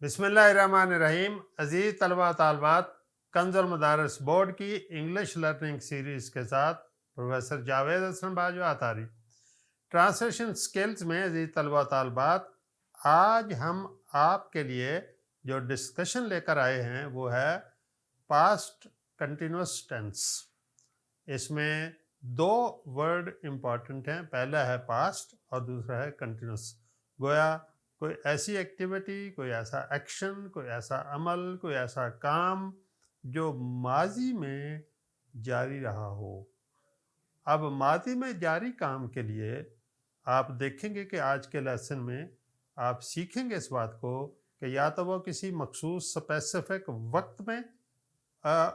بسم اللہ الرحمن الرحیم. عزیز طلبہ طالبات، کنز المدارس بورڈ کی انگلش لرننگ سیریز کے ساتھ پروفیسر جاوید حسن باجوہ اتاری. ٹرانسلیشن سکلز میں عزیز طلبہ طالبات، آج ہم آپ کے لیے جو ڈسکشن لے کر آئے ہیں وہ ہے پاسٹ کنٹینیوس ٹینس. اس میں دو ورڈ امپورٹنٹ ہیں، پہلا ہے پاسٹ اور دوسرا ہے کنٹینیوس. گویا کوئی ایسی ایکٹیویٹی، کوئی ایسا ایکشن، کوئی ایسا عمل، کوئی ایسا کام جو ماضی میں جاری رہا ہو. اب ماضی میں جاری کام کے لیے آپ دیکھیں گے کہ آج کے لیسن میں آپ سیکھیں گے اس بات کو کہ یا تو وہ کسی مخصوص اسپیسیفک وقت میں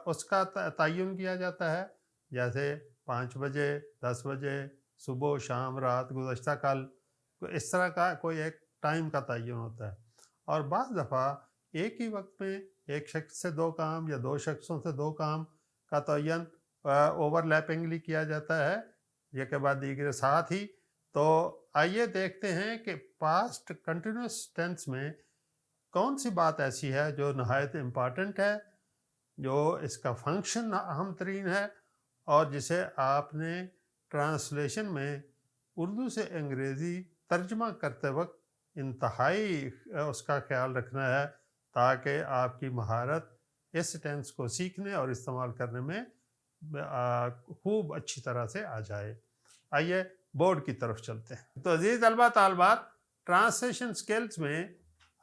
اس کا تعین کیا جاتا ہے، جیسے 5 بجے، 10 بجے، صبح، شام، رات، گزشتہ کل، اس طرح کا کوئی ایک ٹائم کا تعین ہوتا ہے. اور بعض دفعہ ایک ہی وقت میں ایک شخص سے دو کام یا دو شخصوں سے دو کام کا تعین اوور لیپنگلی کیا جاتا ہے، یہ کے بعد دیگر ساتھ ہی. تو آئیے دیکھتے ہیں کہ پاسٹ کنٹینیوس ٹینس میں کون سی بات ایسی ہے جو نہایت امپارٹنٹ ہے، جو اس کا فنکشن اہم ترین ہے، اور جسے آپ نے ٹرانسلیشن میں اردو سے انگریزی ترجمہ کرتے وقت انتہائی اس کا خیال رکھنا ہے تاکہ آپ کی مہارت اس ٹینس کو سیکھنے اور استعمال کرنے میں خوب اچھی طرح سے آ جائے. آئیے بورڈ کی طرف چلتے ہیں. تو عزیز طلبہ طالبات، ٹرانسلیشن سکلز میں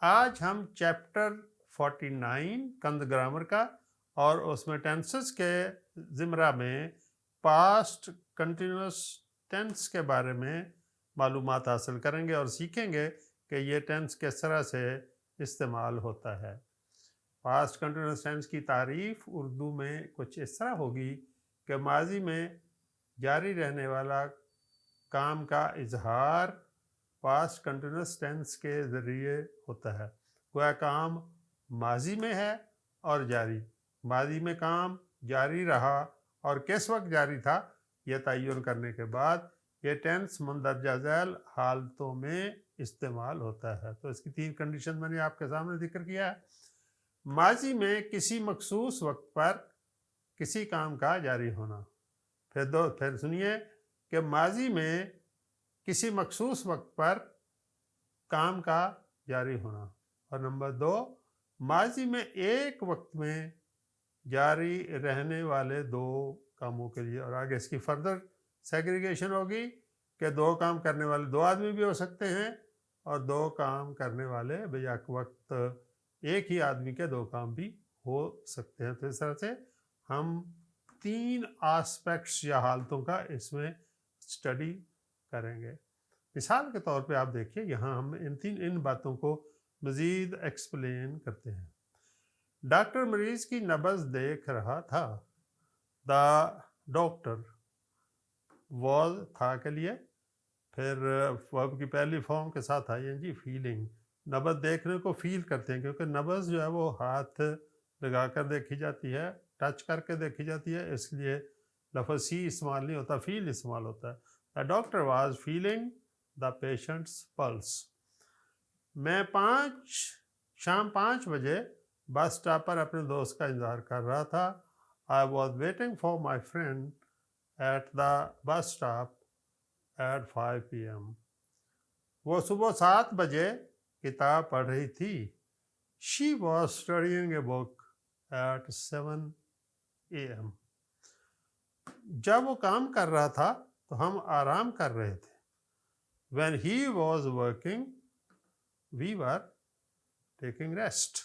آج ہم چیپٹر 49 کند گرامر کا اور اس میں ٹینسز کے زمرہ میں پاسٹ کنٹینیوس ٹینس کے بارے میں معلومات حاصل کریں گے اور سیکھیں گے کہ یہ ٹینس کس طرح سے استعمال ہوتا ہے. پاسٹ کنٹینیوس ٹینس کی تعریف اردو میں کچھ اس طرح ہوگی کہ ماضی میں جاری رہنے والا کام کا اظہار پاسٹ کنٹینیوس ٹینس کے ذریعے ہوتا ہے. کوئی کام ماضی میں ہے اور جاری، ماضی میں کام جاری رہا اور کس وقت جاری تھا یہ تعین کرنے کے بعد یہ ٹینس مندرجہ ذیل حالتوں میں استعمال ہوتا ہے. تو اس کی 3 کنڈیشن میں نے آپ کے سامنے ذکر کیا ہے. ماضی میں کسی مخصوص وقت پر کسی کام کا جاری ہونا. پھر سنیے کہ ماضی میں کسی مخصوص وقت پر کام کا جاری ہونا. اور نمبر 2، ماضی میں ایک وقت میں جاری رہنے والے دو کاموں کے لیے. اور آگے اس کی فردر سیگریگیشن ہوگی کہ دو کام کرنے والے دو آدمی بھی ہو سکتے ہیں اور دو کام کرنے والے بیک وقت ایک ہی آدمی کے دو کام بھی ہو سکتے ہیں. تو اس طرح سے ہم 3 آسپیکٹس یا حالتوں کا اس میں اسٹڈی کریں گے. مثال کے طور پہ آپ دیکھیے، یہاں ہم ان باتوں کو مزید ایکسپلین کرتے ہیں. ڈاکٹر مریض کی نبض دیکھ رہا تھا. دا ڈاکٹر واز تھا کے لیے، پھر ورب کی پہلی فارم کے ساتھ آئی این جی فیلنگ. نبض دیکھنے کو فیل کرتے ہیں کیونکہ نبض جو ہے وہ ہاتھ لگا کر دیکھی جاتی ہے، ٹچ کر کے دیکھی جاتی ہے، اس لیے لفظ سی استعمال نہیں ہوتا، فیل استعمال ہوتا ہے. The doctor was feeling the patients plus. میں شام 5 بجے بس اسٹاپ پر اپنے دوست کا انتظار کر رہا تھا. I was waiting for my friend at the bus stop at 5 p.m. وہ صبح 7 بجے کتاب پڑھ رہی تھی. She was studying a book at 7 a.m. جب وہ کام کر رہا تھا تو ہم آرام کر رہے تھے. When he was working, we were taking rest.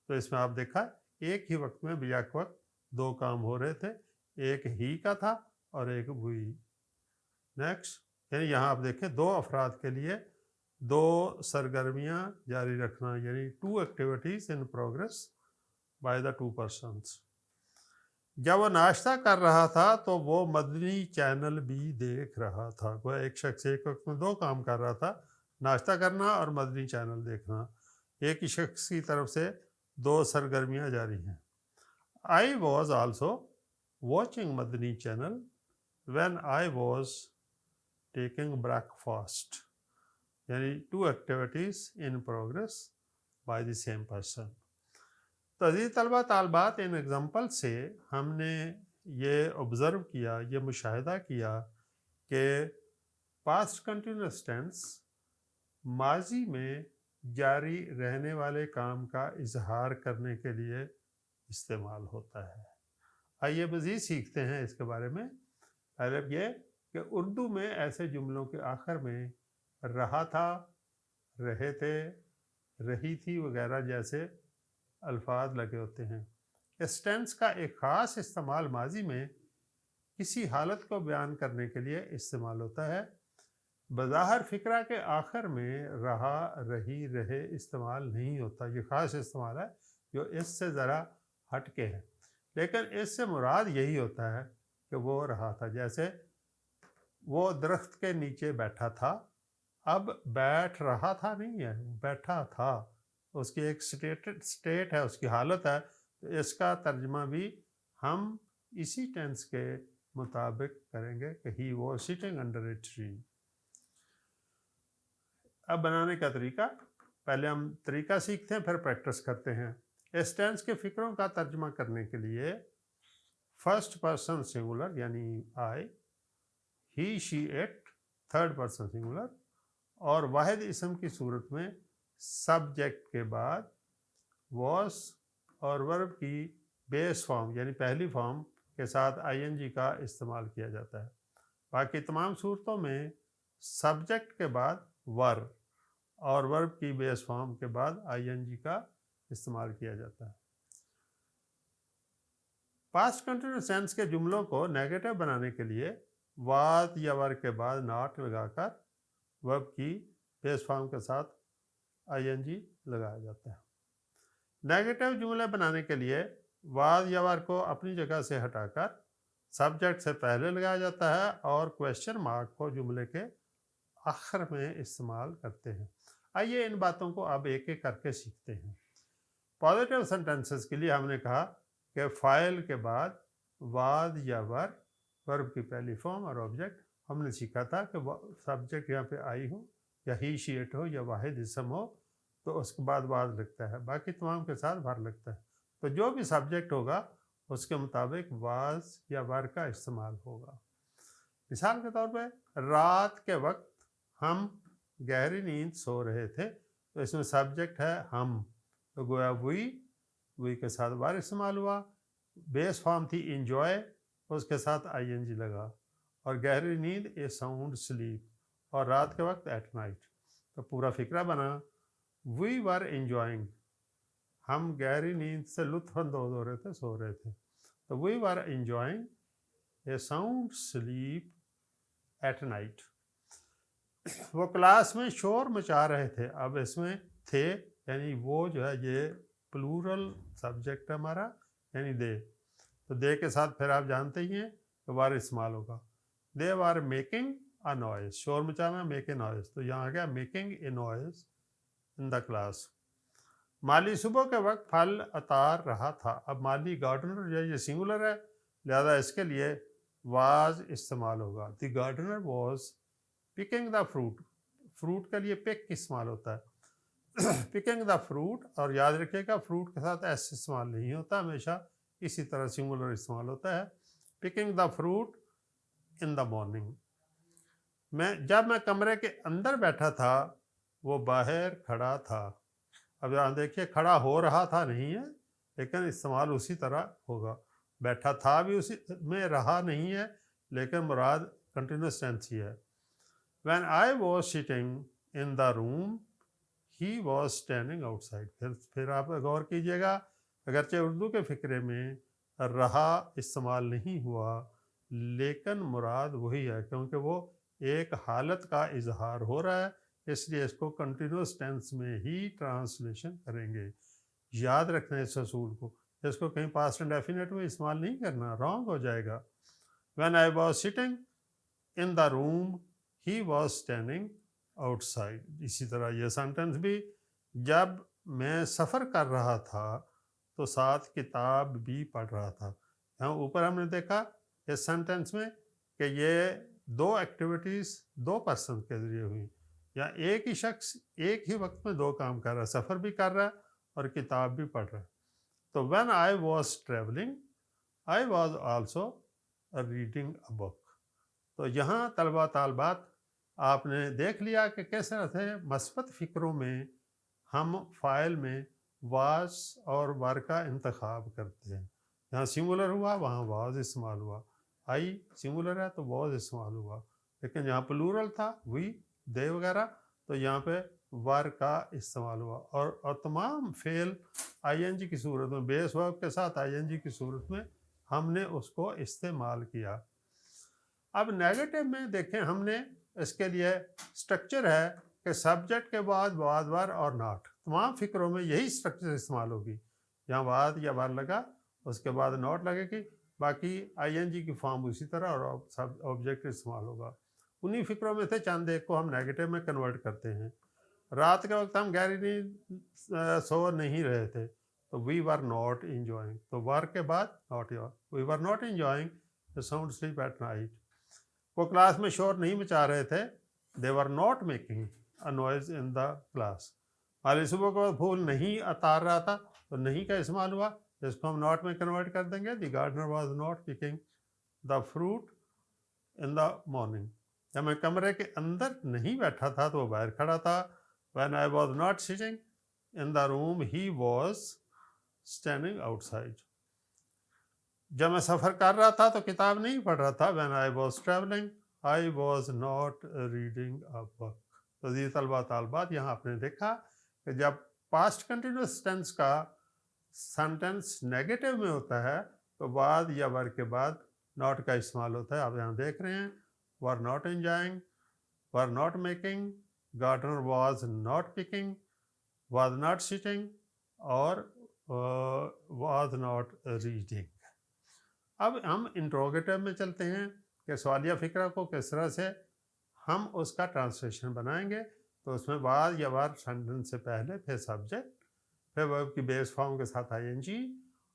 تو اس میں آپ دیکھا ایک ہی وقت میں بیک وقت دو کام ہو رہے تھے، ایک ہی کا تھا اور ایک وہی. نیکسٹ، یعنی یہاں آپ دیکھیں دو افراد کے لیے دو سرگرمیاں جاری رکھنا، یعنی 2 activities in progress by the 2 persons. جب وہ ناشتہ کر رہا تھا تو وہ مدنی چینل بھی دیکھ رہا تھا. وہ ایک شخص ایک وقت میں دو کام کر رہا تھا، ناشتہ کرنا اور مدنی چینل دیکھنا. ایک ہی شخص کی طرف سے دو سرگرمیاں جاری ہیں. I was also watching Madani channel when I was taking breakfast. یعنی 2 activities in progress by the same person. تو عزیز طلبہ طالبات ان ایگزامپل سے ہم نے یہ آبزرو کیا، یہ مشاہدہ کیا کہ پاسٹ کنٹینیوس ٹینس ماضی میں جاری رہنے والے کام کا اظہار کرنے کے لیے استعمال ہوتا ہے۔ آئیے مزید سیکھتے ہیں اس کے بارے میں۔ پہلے یہ کہ اردو میں ایسے جملوں کے آخر میں رہا تھا، رہے تھے، رہی تھی وغیرہ جیسے الفاظ لگے ہوتے ہیں۔ اس ٹینس کا ایک خاص استعمال ماضی میں کسی حالت کو بیان کرنے کے لیے استعمال ہوتا ہے۔ بظاہر فقرہ کے آخر میں رہا، رہی، رہے استعمال نہیں ہوتا، یہ خاص استعمال ہے جو اس سے ذرا ہٹ کے ہے، لیکن اس سے مراد یہی ہوتا ہے کہ وہ رہا تھا۔ جیسے وہ درخت کے نیچے بیٹھا تھا، اب بیٹھ رہا تھا نہیں ہے، بیٹھا تھا، اس کی ایک سٹیٹ ہے، اس کی حالت ہے، تو اس کا ترجمہ بھی ہم اسی ٹینس کے مطابق کریں گے کہ he was sitting under a tree۔ اب بنانے کا طریقہ، پہلے ہم طریقہ سیکھتے ہیں پھر پریکٹس کرتے ہیں۔ اس ٹینس کے فکروں کا ترجمہ کرنے کے لیے فرسٹ پرسن سنگولر یعنی آئی، ہی، شی، اٹ تھرڈ پرسن سنگولر، اور واحد اسم کی صورت میں سبجیکٹ کے بعد واس اور ورب کی بیس فارم یعنی پہلی فارم کے ساتھ آئی این جی کا استعمال کیا جاتا ہے۔ باقی تمام صورتوں میں سبجیکٹ کے بعد ور اور ورب کی بیس فارم کے بعد آئی این جی کا استعمال کیا جاتا ہے۔ پاسٹ کنٹینیوس ٹینس کے جملوں کو نیگیٹو بنانے کے لیے واز یا ور کے بعد ناٹ لگا کر ورب کی بیس فارم کے ساتھ آئی این جی لگایا جاتا ہے۔ نیگیٹو جملے بنانے کے لیے واز یا ور کو اپنی جگہ سے ہٹا کر سبجیکٹ سے پہلے لگایا جاتا ہے اور کویسچن مارک کو جملے کے آخر میں استعمال کرتے ہیں۔ آئیے ان باتوں کو اب ایک ایک کر کے سیکھتے ہیں۔ پازیٹیو سینٹینسز کے لیے ہم نے کہا کہ فاعل کے بعد واز یا ور، ورب کی پہلی فارم اور آبجیکٹ۔ ہم نے سیکھا تھا کہ سبجیکٹ یہاں پہ آئی ہو یا ہی، شی، اٹ ہو یا واحد اسم ہو تو اس کے بعد واز لگتا ہے، باقی تمام کے ساتھ ور لگتا ہے۔ تو جو بھی سبجیکٹ ہوگا اس کے مطابق واز یا ور کا استعمال ہوگا۔ مثال کے طور پہ رات کے وقت ہم گہری نیند سو رہے تھے، تو اس میں سبجیکٹ ہے ہم، تو گویا وی کے ساتھ ور استعمال ہوا، بیس فارم تھی انجوائے، اس کے ساتھ آئی این جی لگا، اور گہری نیند اے ساؤنڈ سلیپ، اور رات کے وقت ایٹ نائٹ۔ تو پورا فقرہ بنا وی ور انجوائنگ، ہم گہری نیند سے لطف اندوز ہو رہے تھے، سو رہے تھے، تو we were enjoying a sound sleep at night. وہ کلاس میں شور مچا رہے تھے، اب اس میں تھے یعنی وہ جو ہے یہ پلورل سبجیکٹ ہے ہمارا یعنی دے، تو دے کے ساتھ پھر آپ جانتے ہی ہیں کہ وار استعمال ہوگا۔ دے وار میکنگ اے نوائز، شور مچانا، میک اے نوائز، تو یہاں آ گیا making a noise in the class. مالی صبح کے وقت پھل اتار رہا تھا، اب مالی گارڈنر یہ سنگولر ہے لہذا اس کے لیے واز استعمال ہوگا۔ The gardener was picking the fruit, fruit کے لیے پک استعمال ہوتا ہے، پکنگ دا فروٹ، اور یاد رکھیے گا فروٹ کے ساتھ ایس استعمال نہیں ہوتا، ہمیشہ اسی طرح سنگولر استعمال ہوتا ہے۔ Picking the fruit in the morning, جب میں کمرے کے اندر بیٹھا تھا وہ باہر کھڑا تھا۔ اب یہاں دیکھیے کھڑا ہو رہا تھا نہیں ہے لیکن استعمال اسی طرح ہوگا، بیٹھا تھا بھی اسی میں رہا نہیں ہے لیکن مراد کنٹینیوس ٹینس ہی ہے۔ When I was sitting in the room, he was standing outside۔ پھر آپ غور کیجئے گا اگرچہ اردو کے فقرے میں رہا استعمال نہیں ہوا لیکن مراد وہی ہے کیونکہ وہ ایک حالت کا اظہار ہو رہا ہے، اس لیے اس کو کنٹینیوس ٹینس میں ہی ٹرانسلیشن کریں گے۔ یاد رکھنا اس اصول کو، اس کو کہیں پاسٹ انڈیفینٹ میں استعمال نہیں کرنا، رانگ ہو جائے گا۔ When I was sitting in the room, he was standing outside۔ اسی طرح یہ سینٹنس بھی، جب میں سفر کر رہا تھا تو ساتھ کتاب بھی پڑھ رہا تھا۔ یہاں اوپر ہم نے دیکھا اس سینٹنس میں کہ یہ دو ایکٹیویٹیز دو پرسن کے ذریعے ہوئی، یا ایک ہی شخص ایک ہی وقت میں دو کام کر رہا ہے، سفر بھی کر رہا ہے اور کتاب بھی پڑھ رہا ہے. تو when I was traveling I was also reading a book. تو یہاں طلبہ طالبات آپ نے دیکھ لیا کہ کیسے رہتے ہیں مثبت فکروں میں ہم فائل میں واز اور ور کا انتخاب کرتے ہیں. یہاں سنگولر ہوا وہاں واز استعمال ہوا، آئی سنگولر ہے تو واز استعمال ہوا، لیکن یہاں پلورل تھا وی دے وغیرہ تو یہاں پہ ور کا استعمال ہوا. اور تمام فعل آئی این جی کی صورت میں بیس ورب کے ساتھ آئی این جی کی صورت میں ہم نے اس کو استعمال کیا. اب نیگیٹو میں دیکھیں ہم نے اس کے لیے سٹرکچر ہے کہ سبجیکٹ کے بعد ور اور ناٹ، تمام فکروں میں یہی سٹرکچر استعمال ہوگی. یہاں واد یا ور لگا اس کے بعد ناٹ لگے گی، باقی آئی این جی کی فارم اسی طرح اور آبجیکٹ استعمال ہوگا. انہی فکروں میں سے چند ایک کو ہم نیگیٹو میں کنورٹ کرتے ہیں. رات کے وقت ہم گہری نیند سو نہیں رہے تھے تو وی ور ناٹ انجوائنگ، تو ور کے بعد not, we were not enjoying the sound sleep at night. وہ کلاس میں شور نہیں مچا رہے تھے، they were not making a noise in the class. مالی صبح کو پھول نہیں اتار رہا تھا تو نہیں کا استعمال ہوا، جس کو ہم ناٹ میں کنورٹ کر دیں گے the gardener was not picking the fruit in the morning. جب میں کمرے کے اندر نہیں بیٹھا تھا تو وہ باہر کھڑا تھا. when I was not sitting in the room he was standing outside. جب میں سفر کر رہا تھا تو کتاب نہیں پڑھ رہا تھا. when I was traveling I was not reading a book. تو یہ طلبہ طالبات یہاں آپ نے دیکھا کہ جب پاسٹ کنٹینیوس ٹینس کا سینٹینس نیگیٹو میں ہوتا ہے تو بعد یا ور کے بعد ناٹ کا استعمال ہوتا ہے. آپ یہاں دیکھ رہے ہیں were not enjoying, were not making, gardener was not picking, was not sitting اور was not reading. اب ہم انٹروگیٹو میں چلتے ہیں کہ سوالیہ فکرہ کو کس طرح سے ہم اس کا ٹرانسلیشن بنائیں گے. تو اس میں بعد یا ور سینٹنس سے پہلے، پھر سبجیکٹ، پھر ورب کی بیس فارم کے ساتھ آئی این جی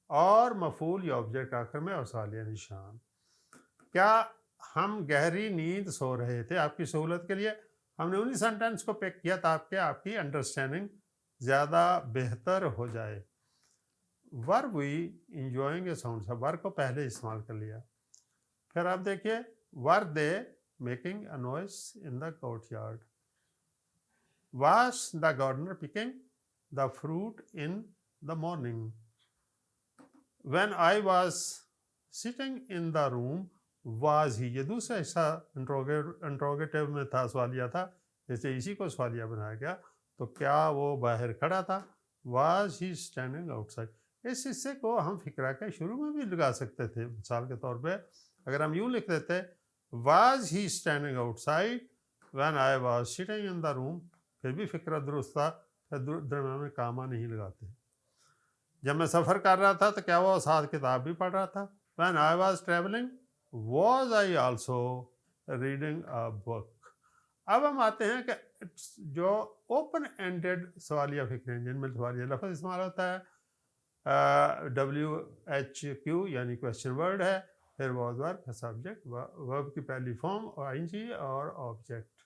اور مفعول یا آبجیکٹ آخر میں اور سوالیہ نشان. کیا ہم گہری نیند سو رہے تھے؟ آپ کی سہولت کے لیے ہم نے انہی سینٹینس کو پک کیا تاکہ آپ کی انڈرسٹینڈنگ زیادہ بہتر ہو جائے. ور وی انجوائنگ اے ساؤنڈ، ور کو پہلے استعمال کر لیا. پھر آپ دیکھیے were they making a noise in the courtyard. Was the gardener picking the fruit in the morning. When I was sitting in the room was he. یہ دوسرا حصہ انٹروگیٹو میں تھا، سوالیہ تھا، جیسے اسی کو سوالیہ بنایا گیا. تو کیا وہ باہر کھڑا تھا؟ Was he standing outside. اس حصے کو ہم فقرہ کے شروع میں بھی لگا سکتے تھے. مثال کے طور پہ اگر ہم یوں لکھ دیتے was he standing outside when I was sitting in the room, پھر بھی فقرہ درست تھا، پھر درمیان میں کاما نہیں لگاتے. جب میں سفر کر رہا تھا تو کیا وہ ساتھ کتاب بھی پڑھ رہا تھا؟ When I was travelling was I also reading a book. اب ہم آتے ہیں کہ جو اوپن اینڈیڈ سوالیہ فکریں جن میں سوالیہ لفظ استعمال ہوتا ہے، WH یعنی کویسچن ورڈ ہے، پھر واز ورب، پھر سبجیکٹ، ورب کی پہلی فارم اور آئی جی اور آبجیکٹ.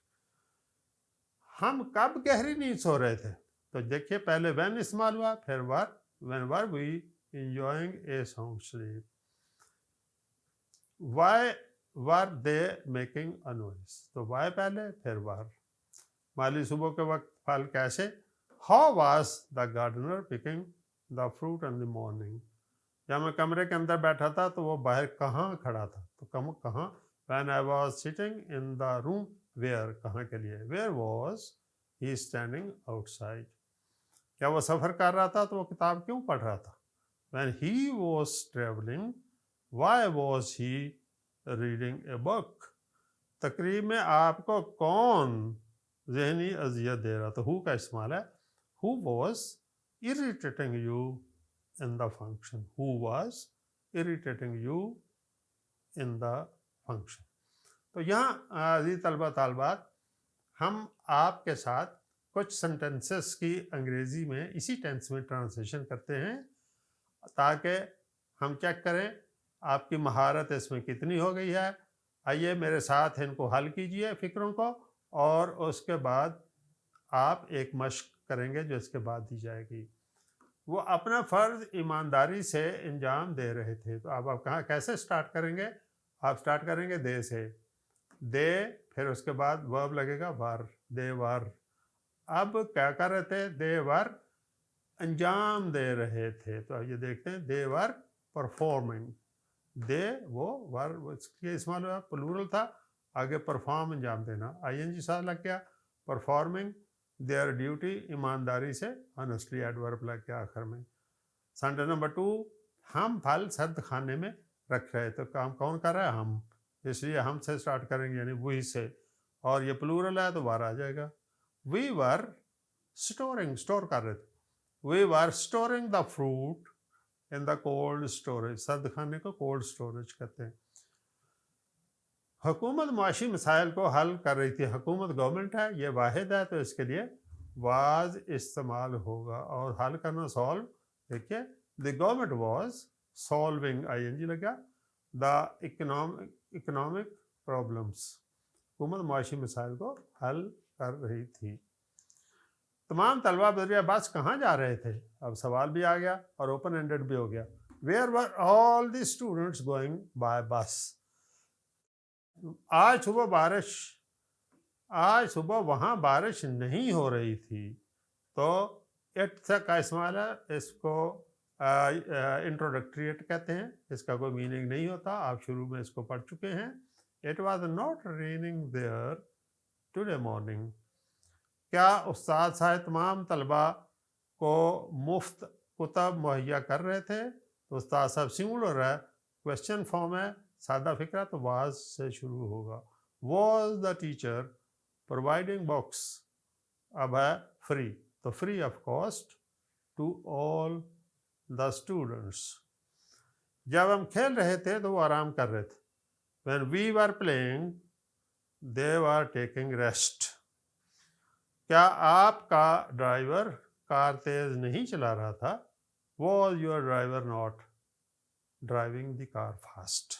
ہم کب گہری نیند سو رہے تھے؟ تو دیکھیے پہلے وین استعمال ہوا، پھر were, when were we enjoying a sound sleep. Why were they making a noise, تو وائی پہلے پھر ور. مالی صبح کے وقت پھل کیسے؟ How was the gardener picking the fruit in the morning. جب میں کمرے کے اندر بیٹھا تھا تو وہ باہر کہاں کھڑا تھا؟ تو کہاں؟ When I was sitting in the room where, کہاں کے لیے؟ Where was he standing out side. کیا وہ سفر کر رہا تھا تو وہ کتاب کیوں پڑھ رہا تھا؟ When he was travelling why was he reading a book. تقریب میں آپ کو کون ذہنی اذیت دے رہا؟ تو ہو کا استعمال ہے. Who was irritating you in the function. Who was irritating you in the function. تو یہاں عزیز طلبہ طالبات ہم آپ کے ساتھ کچھ سنٹینسز کی انگریزی میں اسی ٹینس میں ٹرانسلیشن کرتے ہیں تاکہ ہم چیک کریں آپ کی مہارت اس میں کتنی ہو گئی ہے. آئیے میرے ساتھ ان کو حل کیجئے فکروں کو، اور اس کے بعد آپ ایک مشق کریں گے جو اس کے بعد دی جائے گی۔ وہ اپنا فرض ایمانداری سے انجام دے رہے تھے، تو آپ کہاں کیسے سٹارٹ کریں گے؟ آپ سٹارٹ کریں گے دے سے، دے پھر اس کے بعد ورب لگے گا ور، دے ور۔ اب کیا کر رہے تھے؟ دے ور انجام دے رہے تھے، تو یہ دیکھتے ہیں دے ور پرفارمنگ، دے وہ ور اس کے استعمال ہوا پلورل تھا، آگے پرفارم انجام دینا، آئی این جی ساتھ لگ گیا، پرفارمنگ دیئر ڈیوٹی ایمانداری سے، آنیسٹلی ایڈورب لگ گیا آخر میں۔ سینٹینس نمبر 2، ہم پھل سرد خانے میں رکھ رہے، تو کام کون کر رہا ہے؟ ہم، اس لیے ہم سے سٹارٹ کریں گے، یعنی وہی سے، اور یہ پلورل ہے تو وار آ جائے گا۔ وی ور اسٹورنگ، اسٹور کر رہے تھے، we were storing the fruit in the cold storage, سرد خانے کو کولڈ اسٹوریج کہتے ہیں۔ حکومت معاشی مسائل کو حل کر رہی تھی، حکومت گورنمنٹ ہے، یہ واحد ہے، تو اس کے لیے واز استعمال ہوگا، اور حل کرنا سالو، دیکھیے the government was solving, I N G لگا، دا اکنامک پرابلمس، حکومت معاشی مسائل کو حل کر رہی تھی۔ تمام طلبہ بذریعہ بس کہاں جا رہے تھے؟ اب سوال بھی آ گیا اور اوپن اینڈڈ بھی ہو گیا۔ Where were all the students going by بس؟ آج صبح وہاں بارش نہیں ہو رہی تھی، تو اٹ سے کا استعمال ہے، اس کو انٹروڈکٹری اٹ کہتے ہیں، اس کا کوئی میننگ نہیں ہوتا، آپ شروع میں اس کو پڑھ چکے ہیں۔ It was not raining there today morning. کیا استاد صاحب تمام طلبہ کو مفت کتب مہیا کر رہے تھے؟ تو استاد صاحب سنگولر ہے، کویسچن فارم ہے، سادہ فکرہ، تو واز سے شروع ہوگا۔ Was the teacher providing books, اب ہے فری، تو free of cost to all the students. جب ہم کھیل رہے تھے تو وہ آرام کر رہے تھے۔ when we were playing they were taking rest۔ کیا آپ کا ڈرائیور کار تیز نہیں چلا رہا تھا؟ was your driver not driving the car fast۔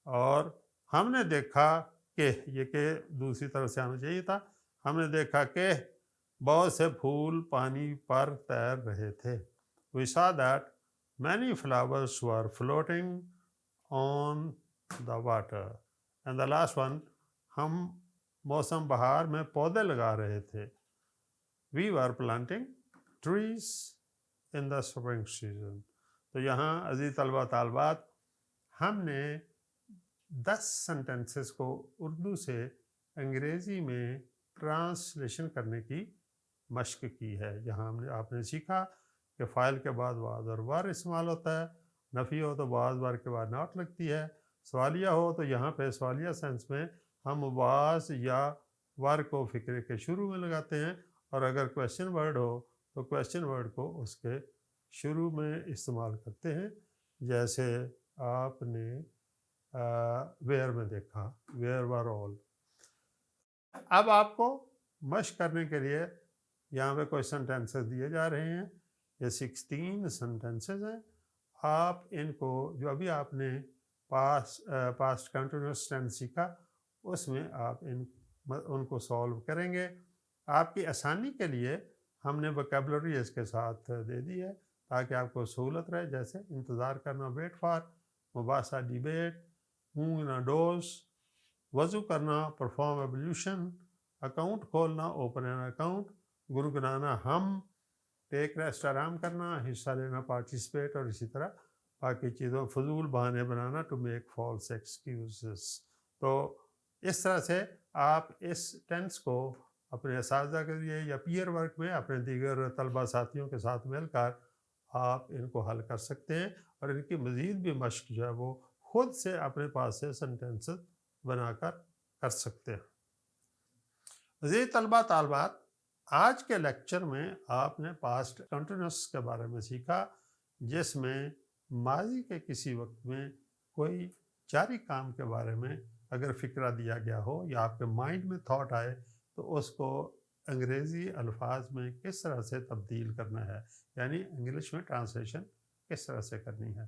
اور ہم نے دیکھا کہ، یہ کہ دوسری طرف سے آنا چاہیے تھا، ہم نے دیکھا کہ بہت سے پھول پانی پر تیر رہے تھے۔ we saw that many flowers were floating on the water۔ and the last one، ہم موسم بہار میں پودے لگا رہے تھے۔ we were planting trees in the spring season۔ تو یہاں عزیز طلبہ طالبات، ہم نے 10 سنٹنسز کو اردو سے انگریزی میں ٹرانسلیشن کرنے کی مشق کی ہے۔ یہاں آپ نے سیکھا کہ فاعل کے بعد واز اور ور استعمال ہوتا ہے، نفی ہو تو واز ور کے بعد ناٹ لگتی ہے، سوالیہ ہو تو یہاں پہ سوالیہ سینس میں ہم واز یا ور کو فکرے کے شروع میں لگاتے ہیں، اور اگر کویسچن ورڈ ہو تو کویسچن ورڈ کو اس کے شروع میں استعمال کرتے ہیں، جیسے آپ نے ویئر میں دیکھا، ویئر ور آل۔ اب آپ کو مشق کرنے کے لیے یہاں پہ کوئی سنٹینسز دیے جا رہے ہیں، یہ 16 سنٹینسز ہیں۔ آپ ان کو، جو ابھی آپ نے پاسٹ کنٹینیوس ٹینس سیکھا، اس میں آپ ان کو سالو کریں گے۔ آپ کی آسانی کے لیے ہم نے ووکیبلری اس کے ساتھ دے دی ہے تاکہ آپ کو سہولت رہے، جیسے انتظار کرنا ویٹ فار، مباحثہ ڈیبیٹ، اونگنا ڈوز، وضو کرنا پرفارم ایبلیوشن، اکاؤنٹ کھولنا اوپن این اکاؤنٹ، گنگنانا ہم، ٹیک ریسٹ آرام کرنا، حصہ لینا پارٹیسپیٹ، اور اسی طرح باقی چیزوں، فضول بہانے بنانا ٹو میک فالس ایکسکیوزز۔ تو اس طرح سے آپ اس ٹینس کو اپنے اساتذہ کے لیے یا پیئر ورک میں اپنے دیگر طلبہ ساتھیوں کے ساتھ مل کر آپ ان کو حل کر سکتے ہیں، اور ان کی مزید بھی مشق جو ہے وہ خود سے اپنے پاس سے سنٹینسز بنا کر سکتے ہیں۔ عزیز طلبہ طالبات، آج کے لیکچر میں آپ نے پاسٹ کنٹینیوس کے بارے میں سیکھا، جس میں ماضی کے کسی وقت میں کوئی جاری کام کے بارے میں اگر فکرہ دیا گیا ہو یا آپ کے مائنڈ میں تھاٹ آئے تو اس کو انگریزی الفاظ میں کس طرح سے تبدیل کرنا ہے، یعنی انگلش میں ٹرانسلیشن کس طرح سے کرنی ہے۔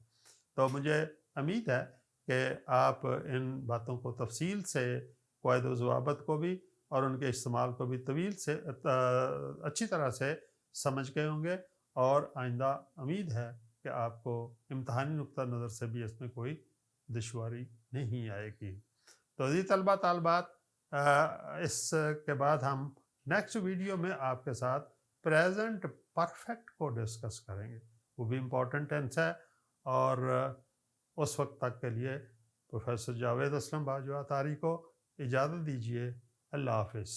تو مجھے امید ہے کہ آپ ان باتوں کو تفصیل سے، قواعد و ضوابط کو بھی اور ان کے استعمال کو بھی طویل سے اچھی طرح سے سمجھ گئے ہوں گے، اور آئندہ امید ہے کہ آپ کو امتحانی نقطہ نظر سے بھی اس میں کوئی دشواری نہیں آئے گی۔ تو عزیز طلبہ طالبات، اس کے بعد ہم نیکسٹ ویڈیو میں آپ کے ساتھ پریزنٹ پرفیکٹ کو ڈسکس کریں گے، وہ بھی امپورٹنٹ ٹینس ہے، اور اس وقت تک کے لیے پروفیسر جاوید اسلم باجوہ اطاری کو اجازت دیجیے۔ اللہ حافظ۔